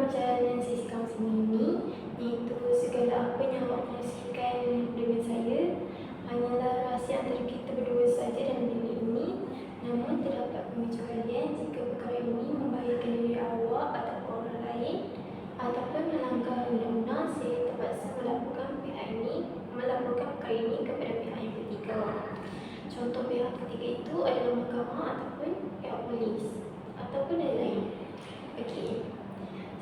perjalanan sesi kaunseling ini, iaitu segala apa yang awak kongsikan dengan saya hanyalah rahsia antara kita berdua saja dalam bilik ini. Namun terdapat pemicu kalian jika perkara ini membahayakan diri awak ataupun orang lain ataupun melanggar undang-undang, saya terpaksa melaporkan perkara ini kepada pihak yang ketiga. Contoh pihak ketiga itu adalah mahkamah ataupun pihak polis ataupun lain-lain. Okey.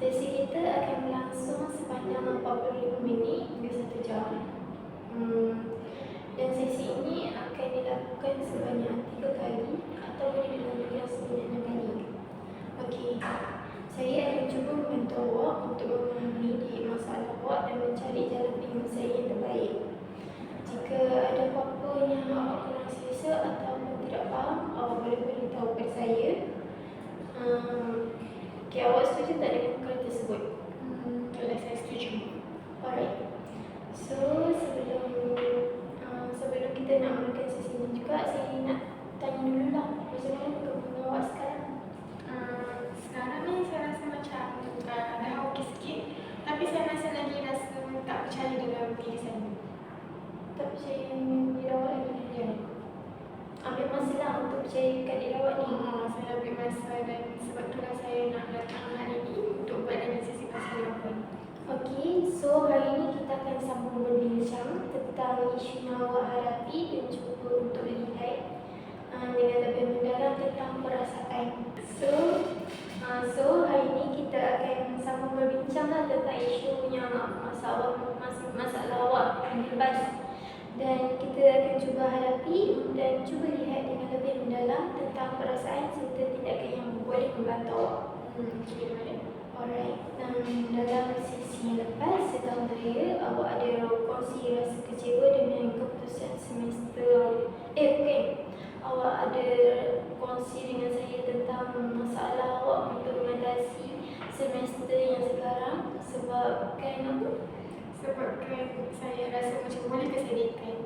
Sesi kita akan berlangsung sepanjang 45 minit hingga 1 jam. Dan sesi ini akan dilakukan sebanyak 3 kali atau boleh dilakukan sebanyak 6 kali. Okey. Saya akan cuba membantu awak untuk memahami masalah awak dan mencari jalan penyelesaian yang terbaik. Jika ada apa-apa yang awak kurang selesa ataupun tidak faham, awak boleh beritahu kepada saya. Okey, awak setuju tak dengan perkara tersebut? Kalau saya setuju. Alright. So, sebelum kita nak mulakan sesi ini juga, saya nak tanya dulu lah, macam mana perkembangan awak sekarang? Sekarang ni saya rasa macam dah okey sikit. Tapi saya rasa tak percaya dalam diri saya. Tak percaya dengan diri awak lagi? Ya. Ambil masa lah untuk percaya kat diri awak ni. Saya ambil masa dan sebab itulah saya nak datang hari ni untuk buat lagi sesi pasal apa. Okey, so hari ini kita akan sambung berbincang tentang isu yang awak hadapi dan cuba untuk lihat dengan lebih mendalam tentang perasaan. So hari ini kita akan sambung berbincang tentang isu yang masalah awak bebas, dan kita akan cuba hadapi dan cuba lihat dengan lebih mendalam tentang perasaan serta tindakan yang boleh membantu awak. Alright, dalam sesi yang lepas, setahu saya awak ada kongsi rasa kecewa dengan keputusan semester. Awak ada kongsi dengan saya tentang masalah awak untuk mengatasi semester yang sekarang sebabkan apa? Sebabkan saya rasa macam boleh kesedihan.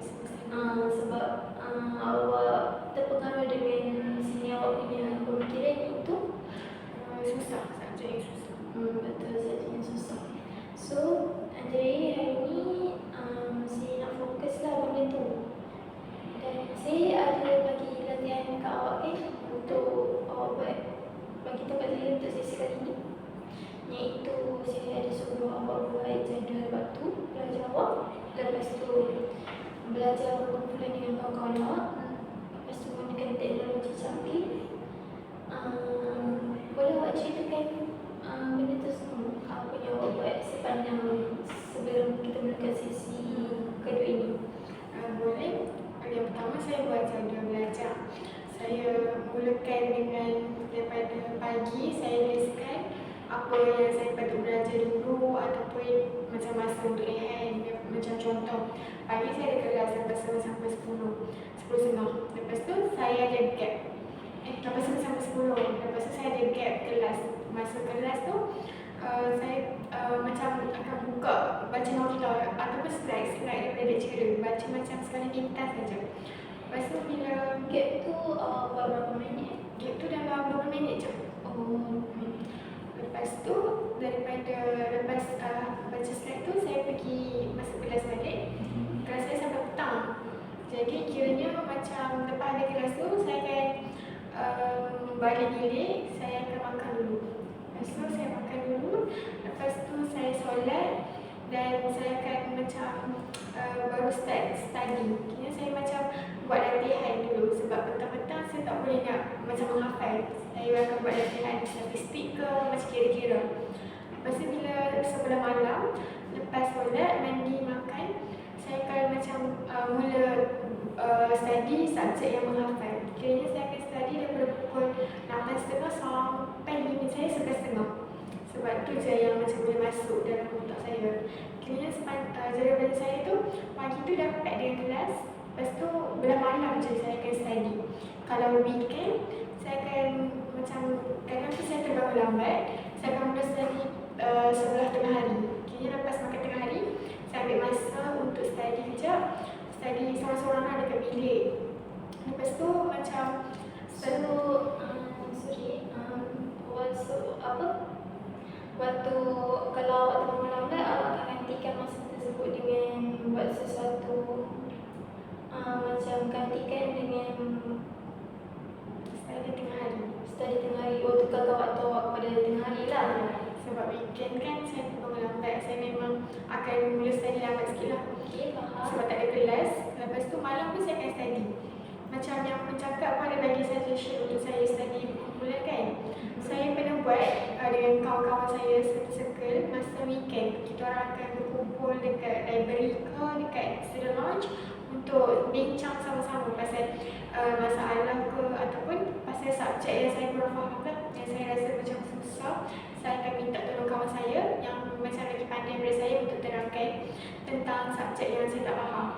Sebab awak terpengaruh dengan sini awak punya pemikiran itu Susah, subjek yang susah. Betul, saja yang susah. So, jadi hari ni saya nak fokuslah benda tu. Dan saya ada bagi latihan dekat awak kan, untuk awak buat, bagi tempat saya untuk sesi kali ni. Iaitu saya ada suruh awak buat jadual waktu belajar awak. Lepas tu belajar berkumpulan dengan kawan-kawan awak. Lepas tu menggunakan teknologi canggih. Boleh awak ceritakan benda tu semua, apa yang awak buat sepanjang sebelum kita mulakan sesi kedua ini? Boleh. Yang pertama saya buat jadual belajar. Saya mulakan dengan daripada pagi saya listkan apa yang saya patut belajar dulu ataupun macam masa untuk rehat. Macam contoh, pagi saya ada kelas lepas tu sampai 10:30. Lepas tu saya ada gap. Lepas tu sampai 10. Lepas tu saya ada gap kelas. Masa kelas tu saya macam akan buka baca nota ataupun slide daripada lecturer, baca macam sekali pintas saja. Lepas tu bila Gap tu buat berapa minit? gap tu dalam 20 minit je. Lepas tu lepas baca slide tu saya pergi masuk kelas balik. Kelas saya sampai petang. Jadi kiranya macam lepas ada kelas tu saya akan balik bilik, saya akan makan dulu. Lepas tu saya makan dulu, lepas tu saya solat dan saya akan macam baru start study. Kira saya macam buat latihan dulu sebab petang-petang saya tak boleh nak macam menghafal. Saya akan buat latihan statistik ke macam kira-kira. Lepas tu bila sebelah malam, lepas solat, mandi, makan, saya akan macam mula study subjek yang menghafal. Kiranya saya akan study daripada pukul 8.30 sampai limit saya 11.30. Sebab tu je yang macam boleh masuk dalam otak saya. Kiranya jadual belajar saya tu pagi tu dapat dengan kelas. Lepas tu belah malam je saya akan study. Kalau weekend, saya akan macam kadang tu saya terbangun lambat. Saya akan mula study sebelah tengah hari. Kiranya lepas makan tengah hari, saya ambil masa untuk study kejap. Study seorang-seorang dekat bilik. Lepas tu macam Waktu kalau awak terbangun lambat, awak akan gantikan masa tersebut dengan buat sesuatu, macam gantikan dengan Study tengah hari. study tengah hari. Oh, tukar waktu awak pada tengah hari lah. Sebab weekend kan saya terbangun lambat, saya memang akan mula study lambat sikit lah. Okey, faham. Sebab tak ada kelas. Lepas tu malam pun saya akan study. Macam yang pencakap pun ada bagi suggestion untuk saya study berkumpulan kan. Saya pernah buat dengan kawan-kawan saya circle masa weekend. Kita orang akan berkumpul dekat library ke dekat student lounge untuk bincang sama-sama pasal masalah ke ataupun pasal subjek yang saya kurang faham kan, yang saya rasa macam susah. Saya akan minta tolong kawan saya yang macam lagi pandai daripada saya untuk terangkan tentang subjek yang saya tak faham.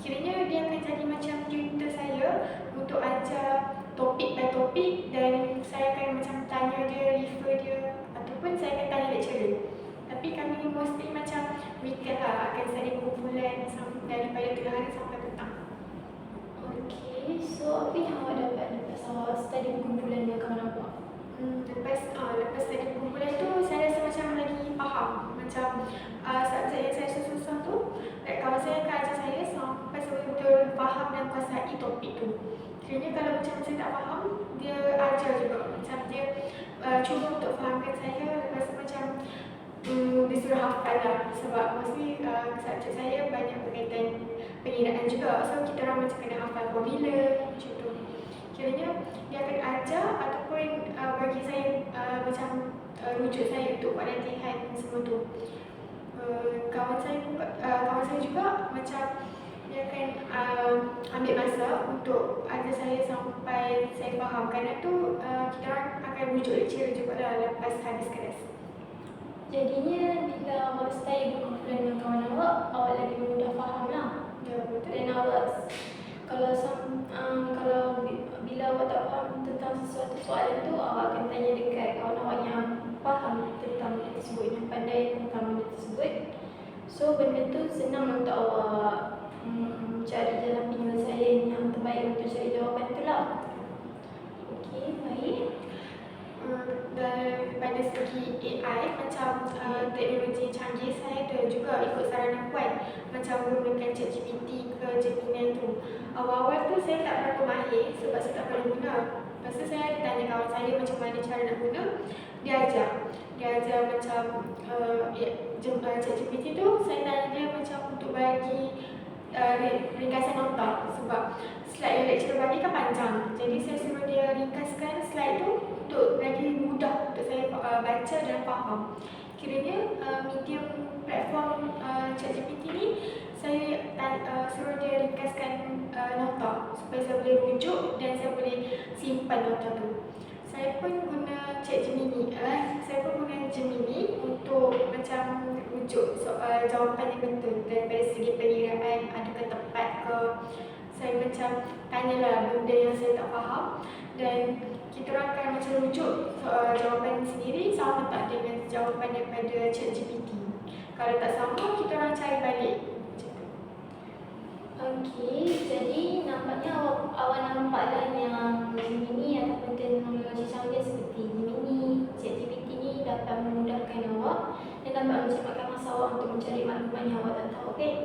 Kiranya dia akan jadi macam tutor saya untuk ajar topik by topik, dan saya akan macam tanya dia, refer dia, ataupun saya akan tanya lecturer. Tapi kami mostly macam weekend lah akan study berkumpulan daripada tengah hari sampai petang. Okey, so apa yang awak dapat lepas awak study berkumpulan dengan kawan awak? Lepas study berkumpulan tu saya rasa macam lagi faham. Macam subjek yang saya rasa susah tu, kawan saya akan ajar saya sampai saya betul-betul faham dan kuasai topik tu. Kiranya kalau macam saya tak faham, dia ajar juga. Macam dia cuba untuk fahamkan saya. Lepas tu macam dia suruh hafal lah. Sebab mostly subjek saya banyak berkaitan pengiraan juga. So kita orang macam kena hafal formula macam tu. Kiranya dia akan ajar ataupun bagi saya macam rujuk saya untuk buat latihan semua tu. Kawan saya juga macam dia akan ambil masa untuk ajar saya sampai saya faham. Kerana tu kita orang akan rujuk lecturer juga lah lepas habis kelas. Jadinya bila awak study berkumpulan dengan kawan awak, awak lebih mudah faham lah. Ya, betul. Dan awak kalau bila awak tak faham tentang sesuatu soalan tu, awak akan tanya dekat kawan awak yang faham tentang benda tersebut, yang pandai tentang benda tersebut. So benda tu senang untuk awak cari jalan penyelesaian yang terbaik untuk cari jawapan tu lah. Okey, baik. Daripada segi AI, macam teknologi canggih, saya ada juga ikut saranan puan macam menggunakan ChatGPT ke Gemini tu. Awal-awal tu saya tak berapa mahir sebab saya tak pernah guna. Lepas tu saya ada tanya kawan saya macam mana cara nak guna. Dia ajar macam ChatGPT tu, saya tanya dia macam untuk bagi ringkasan nota. Sebab slide yang lecturer bagi kan panjang. Jadi saya suruh dia ringkaskan slide tu untuk lagi mudah untuk saya baca dan faham. Kiranya medium platform ChatGPT ni, saya suruh dia ringkaskan nota supaya saya boleh rujuk dan saya boleh simpan nota tu. Saya pun guna Gemini untuk macam rujuk jawapan yang betul daripada segi pengiraan, adakah tepat ke. Saya macam tanyalah benda yang saya tak faham dan kita orang akan macam rujuk jawapan sendiri sama tak dengan jawapan daripada ChatGPT. Kalau tak sama, kita orang cari balik. Macam tu. Okey, jadi nampaknya awak nampaklah yang Gemini ataupun teknologi canggih seperti Gemini, ChatGPT ni dapat memudahkan awak dan dapat mencepatkan masa awak untuk mencari maklumat yang awak tak tahu, kan?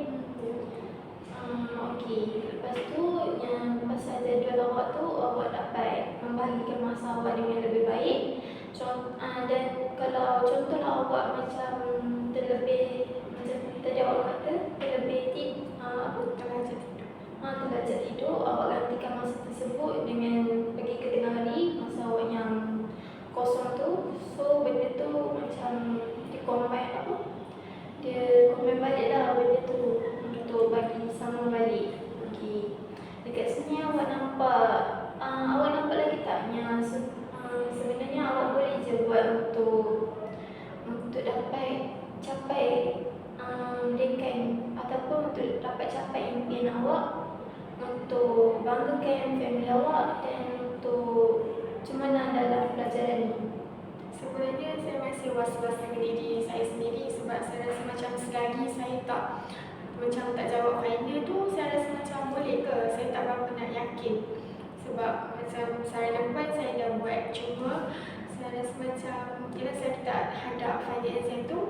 Okey, lepas tu yang pasal jadual awak tu, awak dapat membahagikan masa awak dengan lebih baik. Dan kalau contohlah awak macam terlebih, macam tadi awak kata terlebih terlajak tidur, awak gantikan masa tersebut dengan pergi ke tengah hari, masa awak yang kosong tu. So benda tu macam dia combine balik lah benda tu untuk bagi sama balik. Okey, dekat sini awak nampak lagi tak yang sebenarnya awak boleh je buat untuk dapat capai ataupun untuk dapat capai impian awak, untuk banggakan family awak dan untuk cemanan dalam pelajaran ni. Sebenarnya saya masih was-was dengan diri saya sendiri sebab saya rasa macam selagi saya tak jawab final tu, saya rasa macam boleh ke, saya tak berapa nak yakin. Sebab macam saranan puan saya dah buat, cuma saya saya rasa macam bila saya tak hadap final exam tu,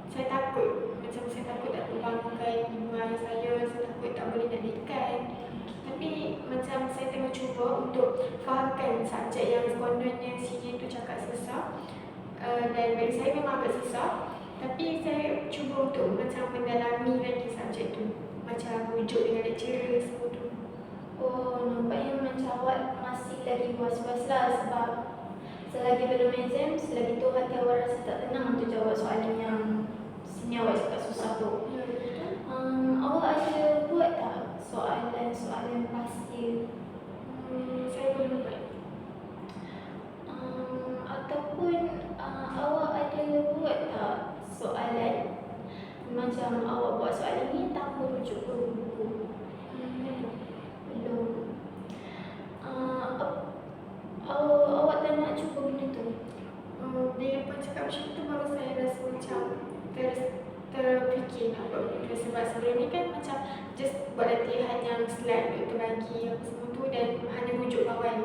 saya takut. Macam saya takut tak pulangkan ibu ayah saya takut tak boleh naikkan. Tapi macam saya tengah cuba untuk fahamkan subjek yang kononnya sini tu cakap susah. Dan bagi saya memang agak susah. Tapi saya cuba untuk macam mendalami lagi subjek tu. Macam rujuk dengan lecturer semua tu. Oh, nampaknya macam awak masih lagi was-was lah sebab selagi belum exam, selagi tu hati awak rasa tak tenang untuk jawab soalan yang sini awak cakap susah tu. Ya, betul. Awak ada buat tak soalan pasir? Saya belum buat. Ataupun awak ada buat tak soalan macam awak buat soalan ni tanpa rujuk ke buku? Belum. Awak tak nak cuba benda tu? Bila pun cakap macam tu baru saya rasa macam terfikir nak buat benda tu. Sebab sebelum ni kan macam just buat latihan yang slide untuk bagi apa semua tu dan hanya rujuk kawan.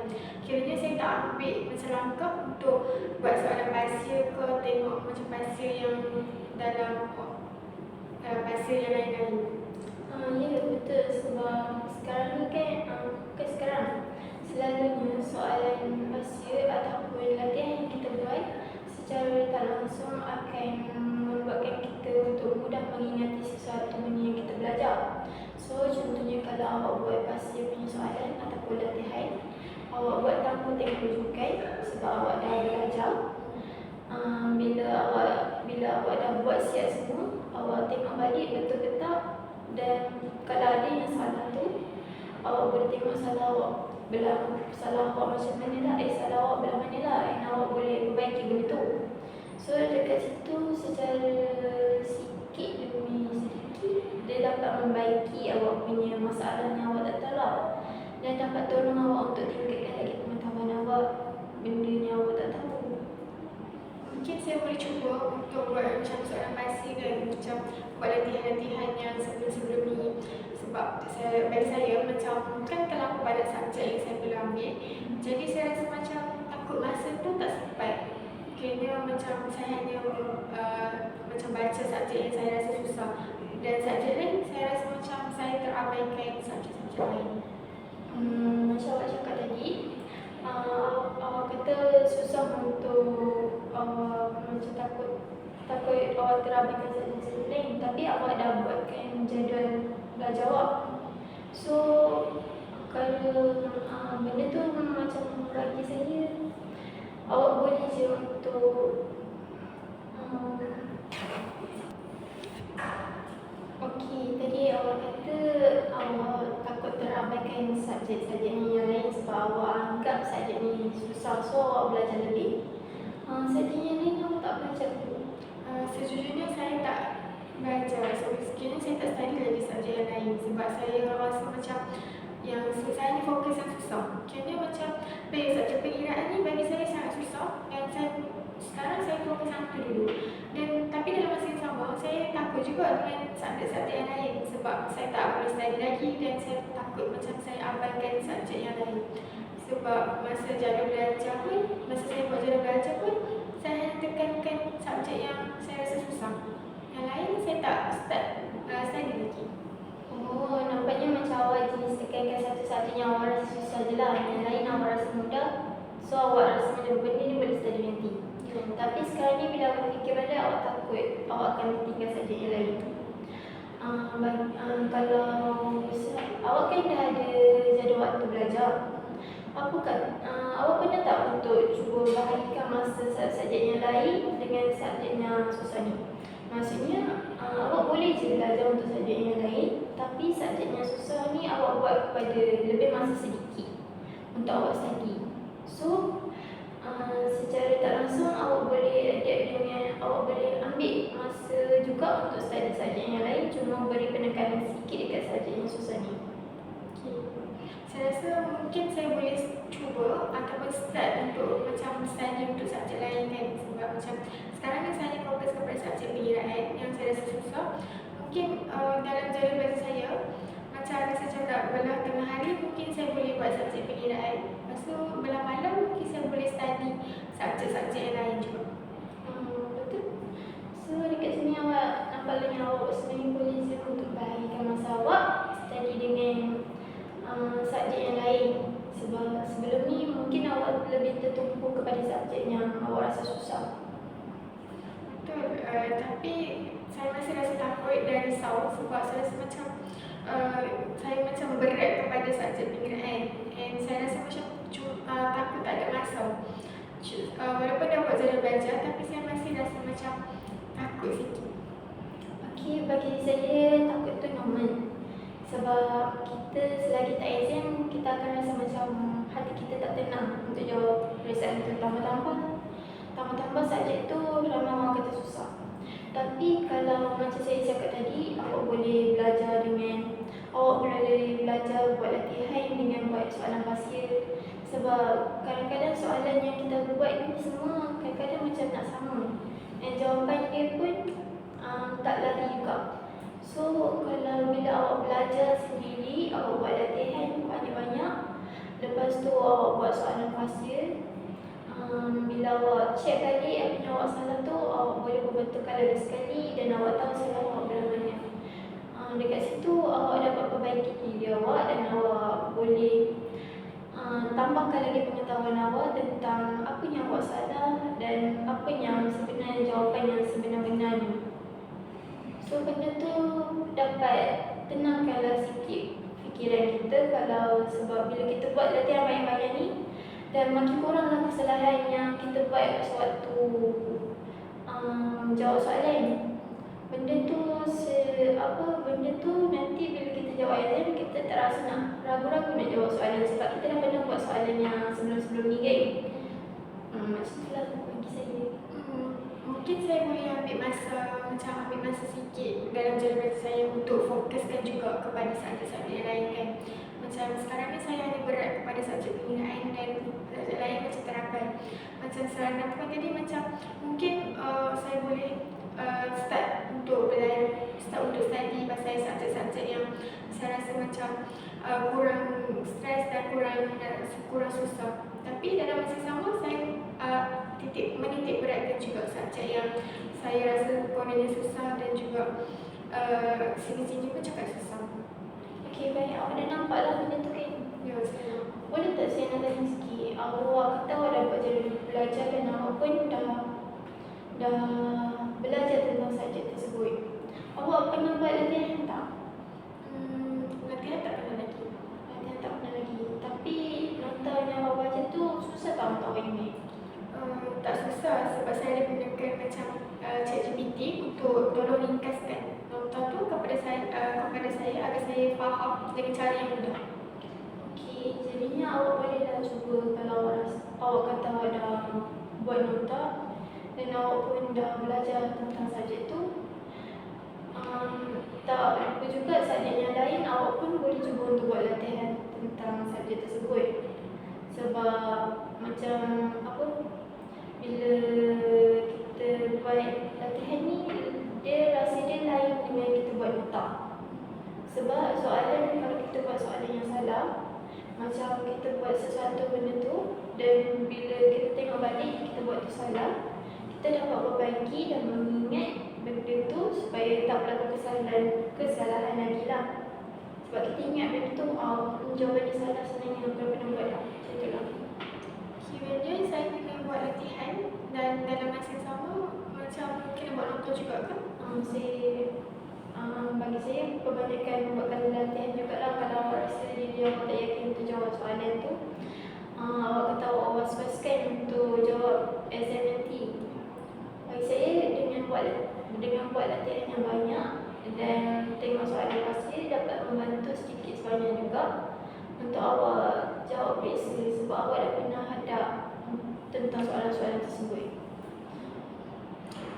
Kiranya saya tak ambil macam langkah untuk buat soalan pasir ke, tengok macam pasir yang dalam pasir yang lain-lain. Ya, betul. Sebab sekarang ni kan, bukan sekarang, selalunya soalan pasir ataupun latihan yang kita buat secara tak langsung akan membuatkan kita untuk mudah mengingati sesuatu benda yang kita belajar. So, contohnya kalau awak buat pasir punya soalan ataupun latihan, awak buat tanpa tengok rujukan sebab awak dah belajar. Bila awak dah buat siap semua, awak tengok balik betul ke tak, dan kalau ada yang salah tu, awak boleh tengok salah awak macam mana lah, salah awak belah mana lah, dan awak boleh perbaiki benda tu. So dekat situ secara sikit demi sedikit dia dapat membaiki awak punya masalah yang awak tak tahu lah, dan dapat tolong awak untuk tingkatkan lagi pengetahuan awak benda yang awak tak tahu. Mungkin saya boleh cuba untuk buat macam soalan pasir dan macam buat latihan-latihan yang sebelum-sebelum ni. Sebab bagi saya macam kan terlalu banyak subjek yang saya perlu ambil. Jadi saya rasa macam takut masa tu tak sempat. Kira macam saya hanya macam baca subjek yang saya rasa susah. Dan subjek lain saya rasa macam saya terabaikan subjek-subjek lain. Macam awak cakap tadi, awak kata susah untuk macam takut awak terabaikan subjek lain, tapi awak dah buatkan jadual belajar awak. So kalau benda tu macam bagi saya, awak boleh je untuk okey, tadi awak kata awak takut terabaikan subjek-subjek ni yang lain sebab awak anggap subjek ni susah, so awak belajar lebih. Subjek yang lain awak tak belajar dulu? Sejujurnya saya tak belajar. So sekiranya saya tak study lagi subjek yang lain sebab saya rasa macam yang saya ni fokus yang susah. Kiranya macam subjek pengiraan ni bagi saya sangat susah dan sekarang saya fokus yang tu dulu. Dan tapi dalam masa yang sama saya takut juga dengan subjek-subjek yang lain sebab saya tak boleh study lagi dan saya takut macam saya abaikan subjek yang lain. Sebab masa jadual belajar pun, masa saya buat jadual belajar pun, saya hanya tekankan subjek yang saya rasa susah. Yang lain saya tak start study lagi. Oh, nampaknya macam awak jenis tekankan satu subjek yang awak rasa susah je lah. Yang lain awak rasa mudah, so awak rasa macam benda ni boleh study nanti. Tapi sekarang ni bila awak fikir balik, awak takut awak akan tinggal subjek yang lain. Kalau awak kan dah ada jadual waktu belajar, awak pernah tak untuk cuba bahagikan masa subjek yang lain dengan subjek yang susah ni? Maksudnya awak boleh je belajar untuk subjek yang lain, tapi subjek yang susah ni awak buat pada lebih masa sedikit untuk awak study. So secara tak langsung awak boleh adapt dengan, awak boleh ambil masa juga untuk study subjek yang lain, cuma beri penekanan sikit dekat subjek yang susah ni. Saya rasa mungkin saya boleh cuba ataupun start untuk macam study untuk subjek lain kan. Sebab macam sekarang ni saya fokus kepada subjek pengiraan yang saya rasa susah. Mungkin dalam jadual belajar saya, macam saya cakap belah tengah hari mungkin saya boleh buat subjek pengiraan. Lepas tu belah malam mungkin saya boleh study subjek-subjek yang lain juga. Betul. So dekat sini awak nampaknya awak sebenarnya boleh cuba untuk bahagikan masa awak study dengan subjek yang lain. Sebab sebelum ni mungkin awak lebih tertumpu kepada subjek yang awak rasa susah. Betul, tapi saya masih rasa takut dan risau sebab saya rasa macam saya macam berat kepada subjek pengiraan, and saya rasa macam takut tak ada masa. Walaupun dah buat jadual belajar, tapi saya masih rasa macam takut sikit. Okey, bagi saya takut tu normal. Sebab kita selagi tak exam, kita akan rasa macam hati kita tak tenang untuk jawab periksa itu. Tambah-tambah subjek tu ramai orang kata susah. Tapi kalau macam saya cakap tadi, awak boleh belajar buat latihan dengan buat soalan pasir. Sebab kadang-kadang soalan yang kita buat ni semua kadang-kadang macam nak sama, dan jawapan dia pun tak lari juga. So kalau bila awak belajar sendiri, awak buat latihan banyak-banyak, lepas tu awak buat soalan pasir, bila awak check balik apa yang awak salah tu, awak boleh perbetulkan lagi sekali dan awak tahu salah awak belah mana. Dekat situ awak dapat perbaiki diri awak dan awak boleh tambahkan lagi pengetahuan awak tentang apa yang awak salah dan apa yang sebenarnya jawapan yang sebenar-benarnya. So benda tu dapat tenangkanlah sikit fikiran kita, kalau sebab bila kita buat latihan banyak-banyak ni dan makin kuranglah kesalahan yang kita buat sewaktu jawab soalan. Benda tu nanti bila kita jawab exam, kita tak rasa nak ragu-ragu nak jawab soalan sebab kita dah pernah buat soalan yang sebelum-sebelum ni kan. Macam itulah bagi saya. Mungkin saya boleh ambil masa sikit dalam jadual saya untuk fokuskan juga kepada subjek-subjek yang lain kan. Macam sekarang ni saya hanya berat kepada subjek pengiraan dan subjek lain macam terapan. Macam Sarah kata tadi, macam mungkin saya boleh start untuk study pasal subjek-subjek yang saya rasa macam kurang stres dan kurang susah. Tapi dalam masa sama saya menitik beratkan juga subjek yang saya rasa kononnya susah dan juga sini-sini pun cakap susah. Okey, baik. Awak dah nampak lah benda tu kan? Ya, saya Boleh tak saya nak tanya sikit? Awak kata awak dah buat jadual belajar dan awak pun dah belajar tentang subjek tersebut. Awak pernah buat latihan tak? latihan tak pernah lagi. Latihan tak pernah lagi. Tapi nota yang awak baca tu susah tak untuk awak ingat? Tak susah sebab saya ada gunakan macam ChatGPT untuk tolong ringkaskan nota tu kepada saya agar saya faham dengan cara yang mudah. Okey, jadinya awak bolehlah cuba kalau awak kata awak dah buat nota dan awak pun dah belajar tentang subjek tu. Tak lupa juga subjek yang lain, awak pun boleh cuba untuk buat latihan tentang subjek tersebut. Sebab macam bila kita buat latihan ni, rasa dia lain dengan kita buat nota. Sebab soalan, kalau kita buat soalan yang salah, macam kita buat sesuatu benda tu dan bila kita tengok balik kita buat tu salah, kita dapat perbaiki dan mengingat benda tu supaya tak berlaku kesalahan lagi lah. Sebab kita ingat benda tu, jawapan dia salah sebenarnya, kalau pernah buat tak? Macam tu lah. Kiranya saya kena buat latihan dan dalam masa yang sama macam kena buat nota juga kan? Bagi saya kebanyakan membuatkan latihan jugalah. Kalau awak rasa diri awak tak yakin untuk jawab soalan tu, awak kata awak was-waskan untuk jawab exam nanti. Bagi saya dengan buat latihan yang banyak dan tengok soalan pasir dapat membantu sedikit sebanyak juga untuk awak jawab periksa, sebab awak dah pernah hadap tentang soalan-soalan tersebut.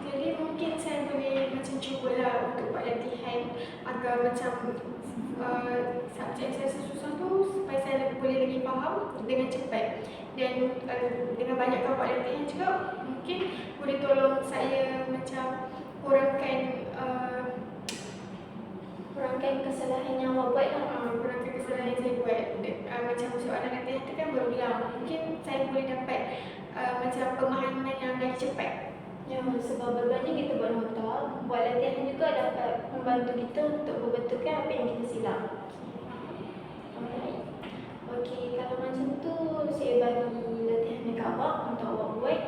Jadi mungkin saya boleh macam cubalah untuk buat latihan agar macam subjek saya susah tu supaya saya boleh lagi faham dengan cepat. Dan dengan banyakkan buat latihan juga mungkin boleh tolong saya macam kurangkan Kurangkan kesalahan yang awak buat lah. kurangkan kesalahan baru bilang, mungkin saya boleh dapat macam pemahaman yang lagi cepat. Ya, sebab berbanding kita buat nota, buat latihan juga dapat membantu kita untuk membetulkan apa yang kita silap. Alright. Okey, kalau macam tu saya bagi latihan dekat awak untuk awak buat.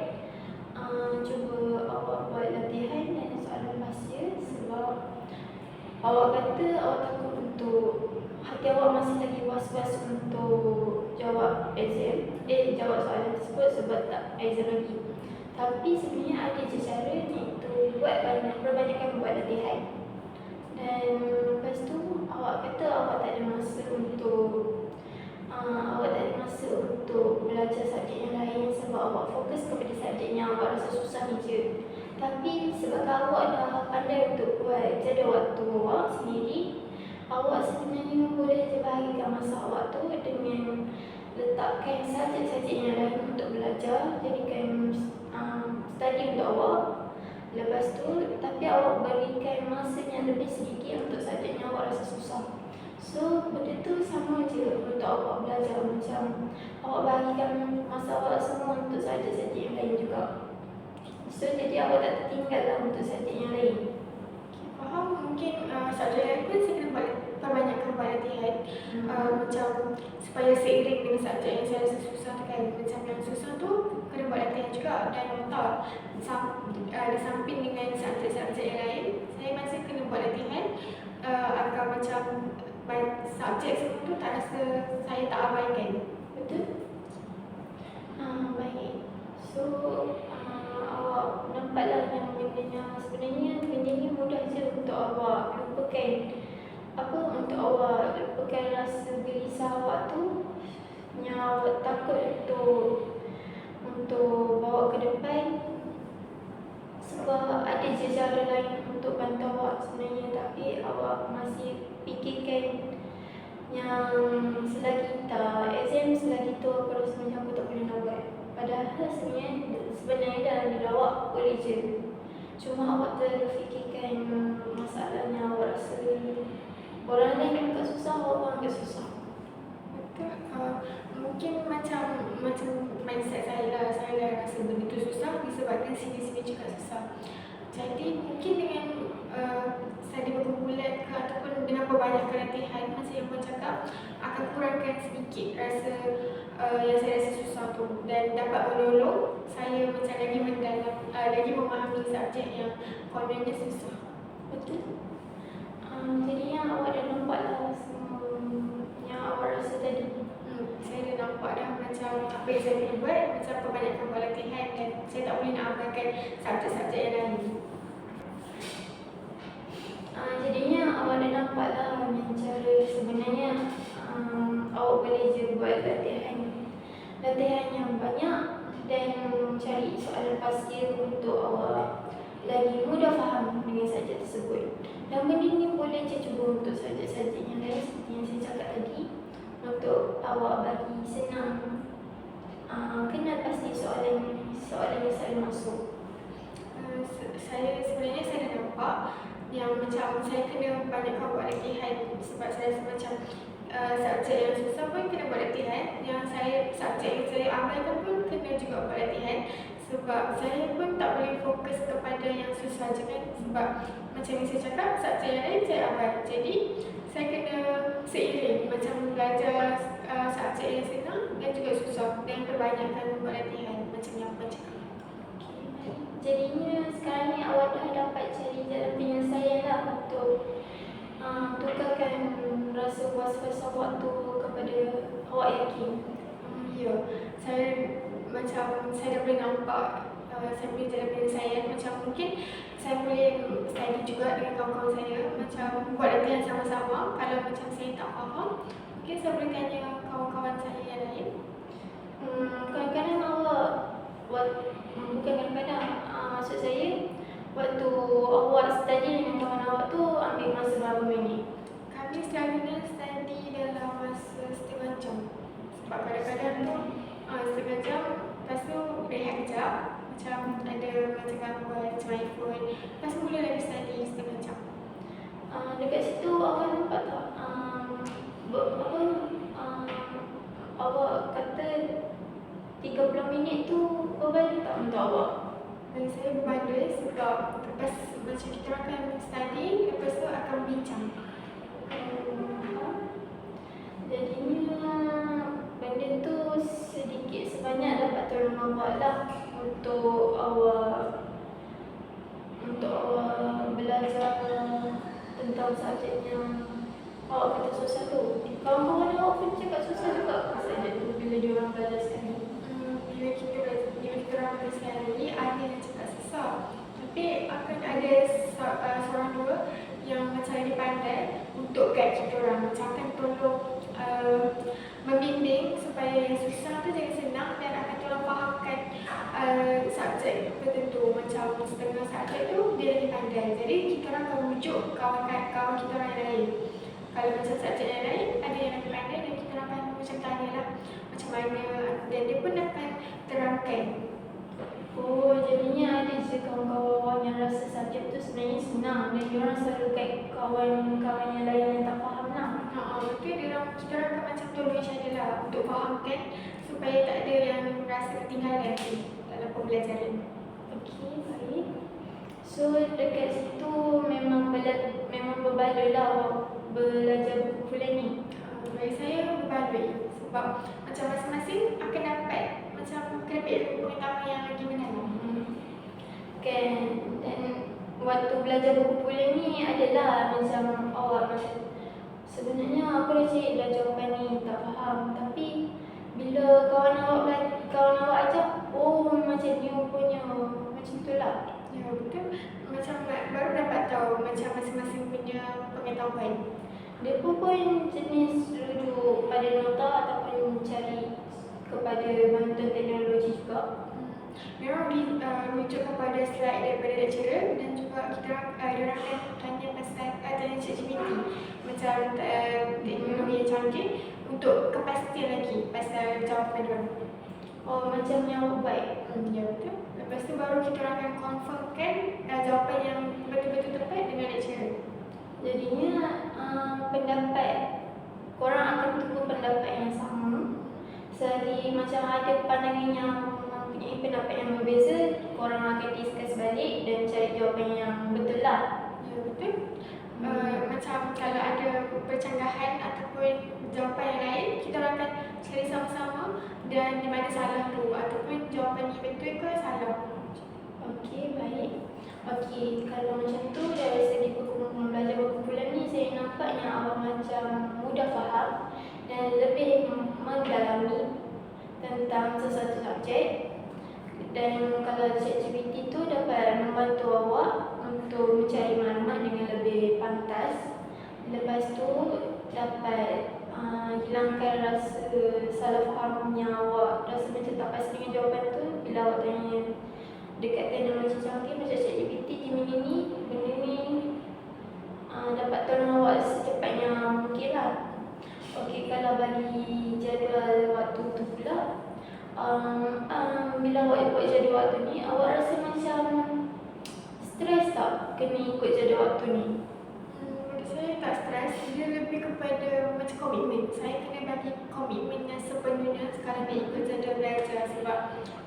Cuba awak buat latihan dan soalan pasir sebab awak kata awak takut untuk hati awak masih lagi was-was untuk jawab jawab soalan tersebut sebab tak exam lagi. Tapi sebenarnya ada je cara, iaitu perbanyakkan buat latihan. Dan lepas tu awak kata awak tak ada masa untuk belajar subjek yang lain sebab awak fokus kepada subjek yang awak rasa susah ni je. Tapi sebab awak dah pandai untuk buat jadual waktu awak sendiri, awak sebenarnya boleh je bahagikan masa awak tu dengan letakkan subjek-subjek yang lain untuk belajar, jadikan study untuk awak. Lepas tu, tapi awak berikan masa yang lebih sedikit untuk subjek yang awak rasa susah. So, benda tu sama je untuk awak belajar, macam awak bahagikan masa awak semua untuk subjek-subjek yang lain juga. So, jadi awak tak tertinggal lah untuk subjek yang lain. Faham, mungkin subjek lain pun saya kena perbanyakkan buat latihan. Macam supaya seiring dengan subjek yang saya rasa susah tu kan, macam yang susah tu kena buat latihan juga. Dan nota di samping dengan subjek-subjek yang lain, saya masih kena buat latihan agar macam subjek semua tu tak rasa saya tak abaikan. Betul? Baik. So, awak nampaklah yang sebenarnya benda ni mudah je untuk awak lupakan. Untuk awak lupakan rasa gelisah awak tu, yang awak takut untuk bawa ke depan. Sebab ada je cara lain untuk bantu awak sebenarnya, tapi awak masih fikirkan yang selagi tak exam, selagi tu aku rasa macam aku tak boleh nak buat. Padahal sebenarnya dalam diri awak boleh je. Cuma awak terlalu fikirkan masalahnya, awak rasa orang lain yang agak susah, awak agak susah. Betul. Mungkin macam mindset saya lah, saya rasa benda tu susah disebabkan sini-sini juga susah. Jadi mungkin dengan study berkumpulan ke ataupun dengan perbanyakkan latihan, macam yang Puan cakap, akan kurangkan sedikit rasa yang saya rasa susah tu, dan dapat menolong saya macam lagi mendalam, lagi memahami subjek yang kononnya susah. Betul. Jadinya awak dah nampak lah semua yang awak rasa tadi. Saya dah nampak dah macam apa yang saya boleh buat, macam perbanyakkan buat latihan, dan saya tak boleh nak abaikan subjek-subjek yang lain. Jadinya awak dah nampak lah yang cara sebenarnya awak boleh je buat latihan yang banyak dan cari soalan pasir untuk awak lagi mudah faham dengan subjek tersebut. Dan benda ni boleh je cuba untuk subjek-subjek yang lain seperti yang saya cakap tadi, untuk awak bagi senang kenal pasti soalan yang selalu masuk. Saya sebenarnya saya dah nampak yang macam saya kena banyakkan buat latihan, sebab saya rasa macam subjek yang susah pun kena buat latihan, subjek yang saya amalkan pun kena juga buat latihan. Sebab saya pun tak boleh fokus kepada yang susah je kan, sebab macam yang saya cakap, subjek yang lain saya amal. Jadi saya kena seiring macam belajar subjek yang senang dan juga susah, dan perbanyakkan buat latihan macam yang Puan cakap. Jadinya sekarang ni awak dah dapat cari jalan penyelesaian lah untuk tukarkan rasa was-was awak tu kepada awak yakin. Ya, saya dah boleh nampak saya punya jalan penyelesaian. Macam mungkin saya boleh study juga dengan kawan-kawan saya, macam buat latihan sama-sama. Kalau macam saya tak faham, mungkin saya boleh tanya kawan-kawan saya yang lain. Kadang-kadang awak bukan kadang-kadang, maksud saya waktu awak study dengan kawan awak tu ambil masa berapa minit? Kami selalunya study dalam masa setengah jam. Sebab kadang-kadang tu setengah jam, lepas tu rehat kejap, macam ada macam gambar, macam iPhone, lepas tu mula lagi study setengah jam. Dekat situ awak nampak tak awak kata 30 minit tu berbaloi tak untuk awak? Bagi saya berbaloi sebab lepas macam kita orang akan study, lepas tu akan bincang. Jadinya benda tu sedikit sebanyak dapat tolong awak lah untuk awak belajar tentang subjek yang awak kata susah tu. Kawan-kawan awak pun cakap susah juga subjek tu bila diorang belajar sekali. Bila kita orang belajar sekali, ada yang cakap susah. Tapi akan ada seorang dua yang macam lagi pandai untuk guide kita orang. Macam akan tolong membimbing supaya yang susah tu jadi senang dan akan tolong fahamkan subjek tertentu. Macam setengah subjek tu dia lagi pandai. Jadi kita orang akan rujuk kawan kita orang yang lain. Kalau macam subjek yang lain ada yang lagi pandai dan kita orang akan macam tanya lah macam mana dan dia pun akan terangkan. Oh, jadinya ada je kawan-kawan yang rasa subjek tu sebenarnya senang dan diorang selalu guide kawan-kawan yang lain yang tak faham lah. Betul, kita orang akan macam tolong each other lah untuk fahamkan supaya tak ada yang rasa ketinggalan dalam pembelajaran. Okey, baik. So dekat situ memang berbaloi lah awak belajar buku kuliah ni. Bagi saya berbaloi sebab macam masing-masing akan dapat macam kelebihan pengetahuan yang lagi mendalam. Kan, dan waktu belajar buku kuliah ni adalah macam awak macam sebenarnya aku dah cari dah jawapan ni tak faham, tapi bila kawan awak ajak, oh macam ni rupanya, macam tu lah. Ya betul, macam baru dapat tahu macam masing-masing punya pengetahuan. Dia pun jenis rujuk pada nota ataupun cari kepada bantuan teknologi juga. Memang rujuk kepada slide daripada lecturer dan juga kita orang akan tanya pasal tanya ChatGPT macam teknologi yang canggih untuk kepastian lagi pasal jawapan dia. Oh, macam yang baik. Ya betul. Lepas tu baru kita orang akan confirmkan jawapan yang betul-betul tepat dengan lecturer. Jadinya pendapat korang akan tunggu pendapat yang sama. Selagi macam ada pandangan yang mempunyai pendapat yang berbeza, korang akan discuss balik dan cari jawapan yang betul lah. Ya betul. Macam kalau ada percanggahan ataupun jawapan yang lain, kita orang akan cari sama-sama dan di mana salah tu ataupun jawapan ni betul ke salah. Okey, baik. Okey, kalau macam tu dari segi belajar buku kuliah ni saya nampaknya awak macam mudah faham dan lebih mendalami tentang sesuatu subjek. Dan kalau ChatGPT tu dapat membantu awak untuk mencari maklumat dengan lebih pantas. Lepas tu dapat hilangkan rasa salah faham yang awak rasa macam tak pasti dengan jawapan tu bila awak tanya dekat teknologi canggih macam ChatGPT, Gemini ni, benda ni dapat tolong awak secepatnya mungkin lah. Okey, kalau bagi jadual waktu tu pula, bila awak ikut jadual waktu ni, awak rasa macam stres tak kena ikut jadual waktu ni? Bagi saya tak stres, dia lebih kepada macam komitmen. Saya kena bagi komitmen yang sepenuhnya sekarang dia ikut jadual belajar sebab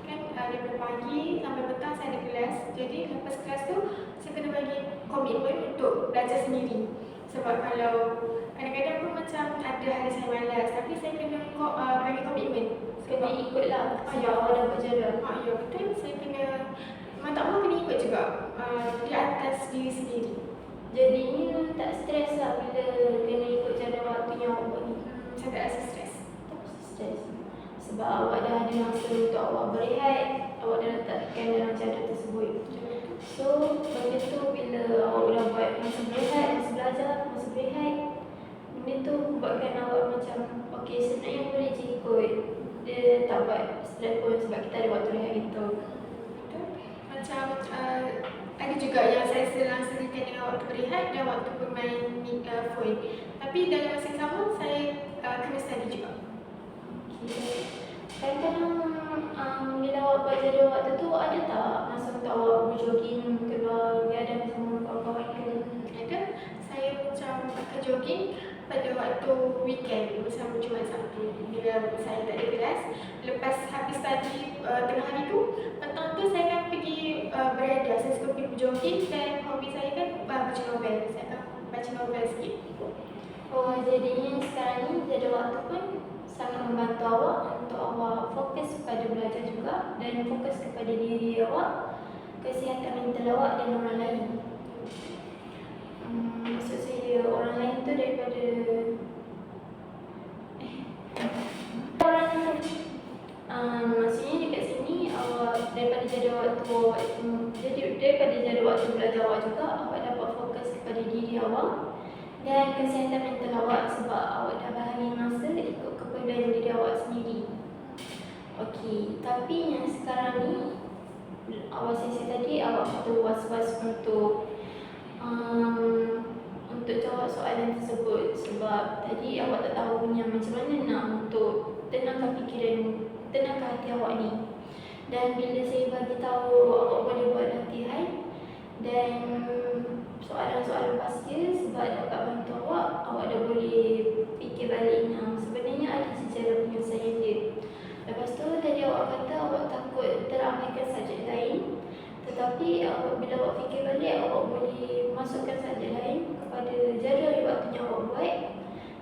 kan daripada pagi sampai petang saya ada kelas. Jadi lepas kelas tu saya kena bagi komitmen untuk belajar sendiri. Sebab kalau kadang-kadang pun macam ada hari saya malas, tapi saya kena bagi komitmen. Kena ikut lah sebab awak dapat jadual. Ya betul, saya kena tak mahu kena ikut juga di atas diri sendiri. Jadinya tak stres lah bila kena ikut jadual waktu yang awak buat ni. Saya tak rasa stres. Tak rasa stres sebab awak dah ada masa untuk awak berehat, awak dah letakkan dalam jadual tersebut. So benda tu bila awak dah buat masa berehat, masa belajar, masa berehat, benda tu buatkan awak macam okey, sebenarnya boleh je ikut. Dia tak buat stres pun sebab kita ada waktu rehat gitu. Betul. Macam ada juga yang saya selang-selingkan dengan waktu berehat dan waktu bermain phone. Tapi dalam masa yang sama saya kena study juga. Okay. Kadang-kadang bila awak buat jadual waktu tu, ada tak masa untuk awak berjogging, keluar, ada bersama kawan-kawan ke? Ada. Saya macam akan jogging. pada waktu weekend bersama Jumaat Sabtu bila saya tak ada kelas. Lepas habis tadi tengah hari tu, petang tu saya akan pergi berada. Saya suka pergi jogging dan hobi saya kan baca novel. Saya akan baca novel sikit. Oh, jadinya sekarang ni jadual waktu pun sangat membantu awak untuk awak fokus pada belajar juga dan fokus kepada diri awak, kesihatan mental awak dan orang lain. Maksud saya orang lain tu daripada maksudnya dekat sini awak daripada jadual waktu awak jadi daripada jadual waktu belajar awak juga awak dapat fokus kepada diri awak dan kesihatan mental awak sebab awak dah bahagi masa ikut keperluan diri awak sendiri. Okey, tapi yang sekarang ni awak sesi tadi awak tu was-was untuk jawab soalan tersebut sebab tadi awak tak tahu punya macam mana nak untuk tenangkan fikiran, tenangkan hati awak ni. Dan bila saya bagi tahu awak boleh buat latihan dan soalan-soalan pasti sebab dapat bantu awak dah boleh fikir balik yang sebenarnya ada sejarah penyelesaian dia. Lepas tu tadi awak kata awak takut terabaikan subjek lain, tetapi bila awak fikir balik awak boleh masukkan subjek lain kepada jadual waktunya awak buat.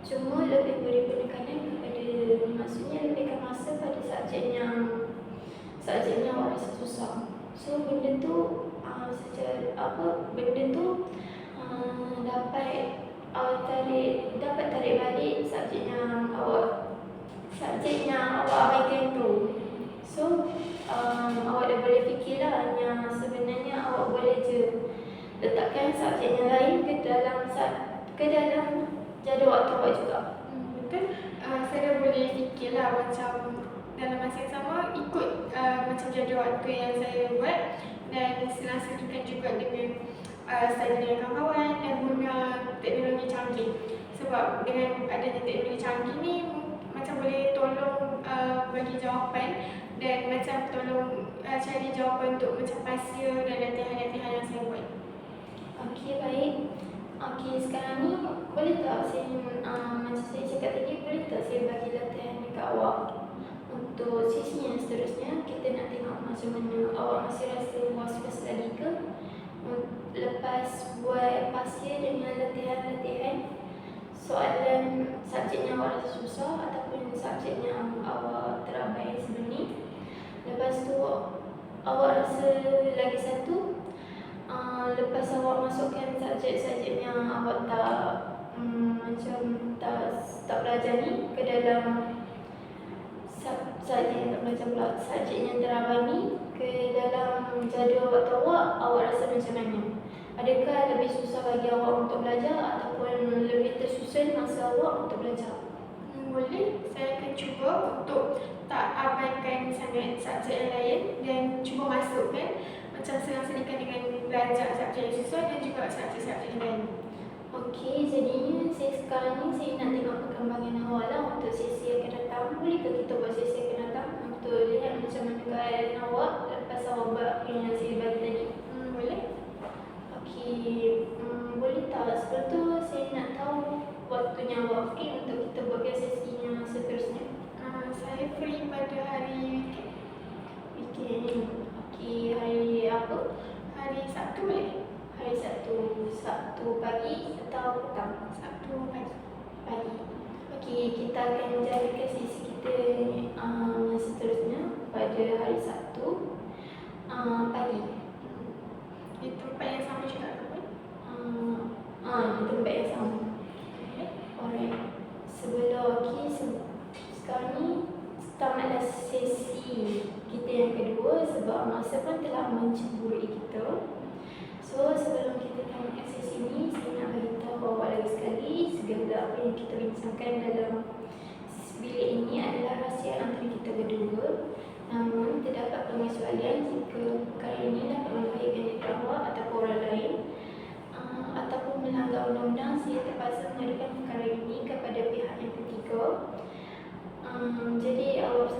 Cuma lebih beri penekanan kepada, maksudnya lebihkan masa pada subjek yang awak rasa susah. So benda tu dapat tarik balik subjek yang awak abaikan tu. So awak dah boleh fikirlah yang sebenarnya awak boleh je letakkan subjek yang lain ke dalam jadual waktu awak juga. Betul. Saya dah boleh fikirlah macam dalam masa yang sama ikut macam jadual waktu yang saya buat dan selang-selingkan juga dengan saya dengan kawan-kawan dan guna teknologi canggih. Sebab dengan adanya teknologi canggih ni macam boleh tolong bagi jawapan dan macam tolong cari jawapan untuk macam pasia dan latihan-latihan yang saya buat. Okey, baik. Okey, sekarang ni boleh tak saya macam saya cakap tadi, boleh tak saya bagi latihan dekat awak untuk sesi yang seterusnya. Kita nak tengok macam mana awak masih rasa was-was lagi ke lepas buat pasia dengan latihan-latihan soalan subjek yang awak rasa susah ataupun subjek yang awak terabai sebelum ni. Lepas tu awak rasa lagi satu, lepas awak masukkan subjek-subjek yang awak tak belajar ni ke dalam subjek yang terabai ni ke dalam jadual waktu awak rasa macam mana? Adakah lebih susah bagi awak untuk belajar ataupun lebih tersusun masa awak untuk belajar? Boleh, saya akan cuba untuk tak abaikan sangat subjek yang lain dan cuba masukkan macam selang-selingkan dengan belajar subjek yang susah dan juga subjek-subjek yang lain. Okey, jadinya sekarang ni saya nak tengok perkembangan awak lah untuk sesi yang akan datang. Boleh ke kita buat sesi yang akan datang untuk lihat macam mana keadaan awak lepas awak buat yang saya bagi tadi? Boleh. Okey, boleh tak sebelum tu saya nak tahu waktunya awak free untuk kita buatkan sesi yang seterusnya? Saya free pada hari Weekend. Okey, hari apa? Hari Sabtu boleh? Hari Sabtu pagi atau petang? Sabtu pagi. Pagi. Okey, kita akan jadikan sesi kita yang seterusnya pada hari Sabtu pagi. Di tempat yang sama juga ke pun? Di tempat yang sama. Alright. Sekarang ni tamatlah sesi kita yang kedua sebab masa pun telah menceburi kita. So sebelum kita tamatkan sesi ni, saya nak beritahu awak lagi sekali segala apa yang kita bincangkan dalam bilik ini adalah rahsia antara kita berdua. Namun terdapat pengecualian jika perkara ini dapat membahayakan diri awak ataupun orang lain ataupun melanggar undang-undang, saya terpaksa mengadukan perkara ini kepada pihak yang ketiga. Jadi awak